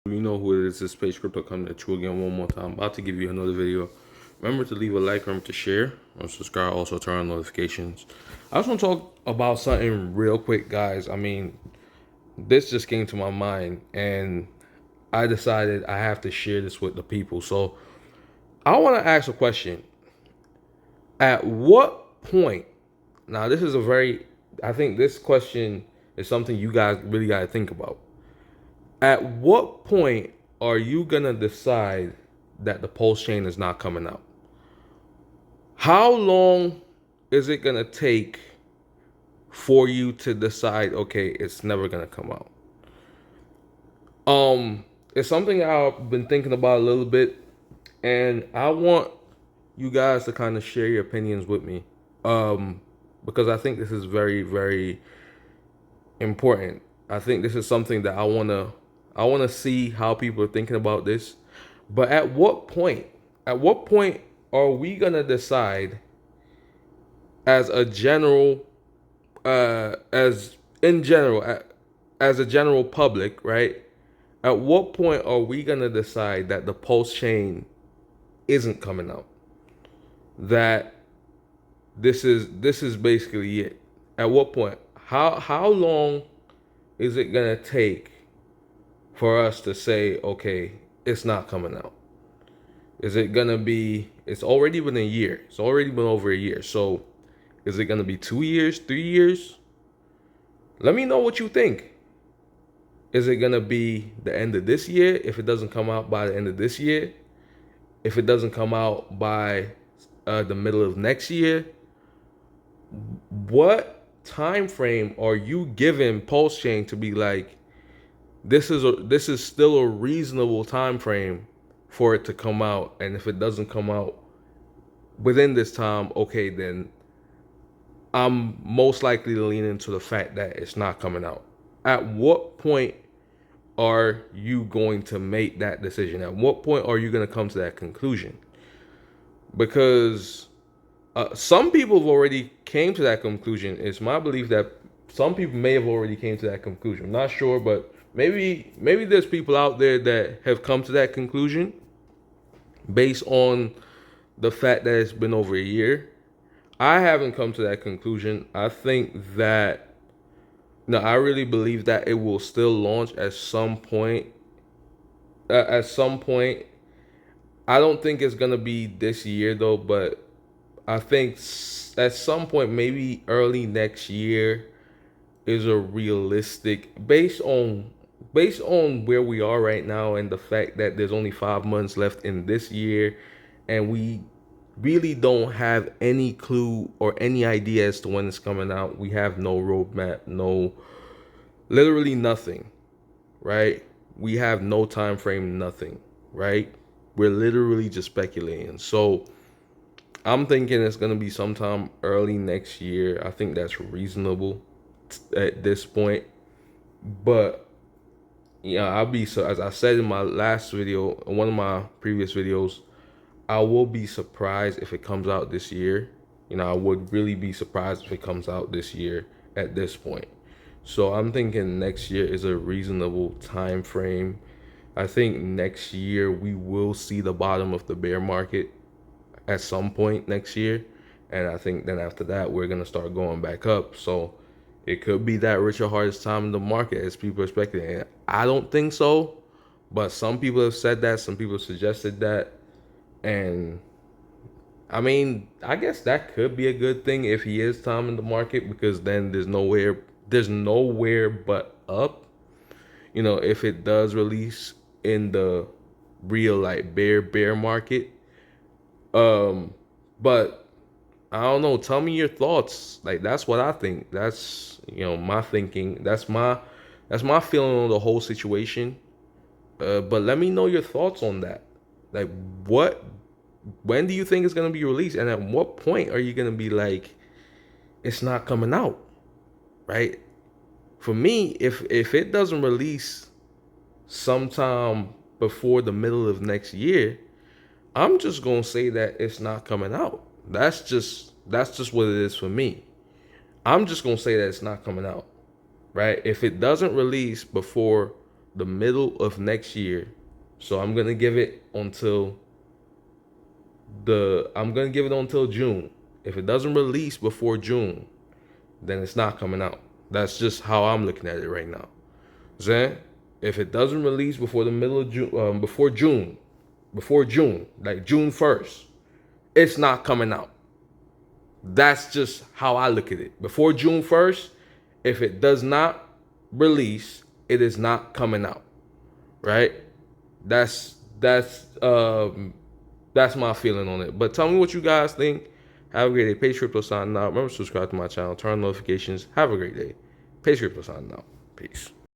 You know who it is. This Page Crypto coming at you again one more time. About to give you another video. Remember to leave a like, remember to share, or subscribe, also turn on notifications. I just want to talk about something real quick, guys. I mean, this just came to my mind, and I decided I have to share this with the people. So I want to ask a question. At what point, now this is a very, I think this question is something you guys really got to think about. At what point are you gonna decide that the PulseChain is not coming out? How long is it gonna take for you to decide, okay, it's never gonna come out? It's something I've been thinking about a little bit, and I want you guys to kind of share your opinions with me. Because I think this is very, very important. I think this is something that I wanna see how people are thinking about this. But at what point are we gonna decide as a general as in general as a general public, right? At what point are we gonna decide that the Pulse chain isn't coming out? That this is basically it. At what point? How long is it gonna take for us to say, okay, it's not coming out? Is it gonna be? It's already been a year. It's already been over a year. So, is it gonna be 2 years, 3 years? Let me know what you think. Is it gonna be the end of this year? If it doesn't come out by the end of this year, if it doesn't come out by the middle of next year, what time frame are you giving PulseChain to be like, this is still a reasonable time frame for it to come out? And if it doesn't come out within this time, okay, then I'm most likely to lean into the fact that it's not coming out. At what point are you going to make that decision? At what point are you going to come to that conclusion? Because some people have already came to that conclusion. It's my belief that some people may have already came to that conclusion. I'm not sure, but maybe there's people out there that have come to that conclusion based on the fact that it's been over a year. I haven't come to that conclusion. I think that, no, I really believe that it will still launch at some point. At some point, I don't think it's gonna be this year though, but I think at some point, maybe early next year, is a realistic based on where we are right now and the fact that there's only 5 months left in this year, and we really don't have any clue or any idea as to when it's coming out. We have no roadmap, no, literally nothing, right? We have no time frame, nothing, right? We're literally just speculating. So I'm thinking it's gonna be sometime early next year. I think that's reasonable at this point. But yeah, I'll be, so as I said in my last video, one of my previous videos, I will be surprised if it comes out this year. I would really be surprised if it comes out this year at this point. So I'm thinking next year is a reasonable time frame. I think next year we will see the bottom of the bear market at some point next year. And I think then after that, we're going to start going back up. So it could be that richer, hardest time in the market as people are speculating. I don't think so, but some people have said that. Some people suggested that. And I mean, I guess that could be a good thing if he is time in the market, because then there's nowhere but up. If it does release in the real like bear market. But I don't know. Tell me your thoughts. Like, that's what I think. That's my thinking. That's my feeling on the whole situation. But let me know your thoughts on that. Like, when do you think it's gonna be released, and at what point are you gonna be like, it's not coming out, right? For me, if it doesn't release sometime before the middle of next year, I'm just gonna say that it's not coming out. That's just what it is for me. I'm just gonna say that it's not coming out, right? If it doesn't release before the middle of next year. So I'm gonna give it until June. If it doesn't release before June, then it's not coming out. That's just how I'm looking at it right now. Saying if it doesn't release before the middle of June, before June, like June 1st, it's not coming out. That's just how I look at it. Before June 1st, if it does not release, it is not coming out. Right? That's my feeling on it. But tell me what you guys think. Have a great day. Pace Crypto signing out. Remember to subscribe to my channel. Turn on notifications. Have a great day. Pace Crypto signing out. Peace.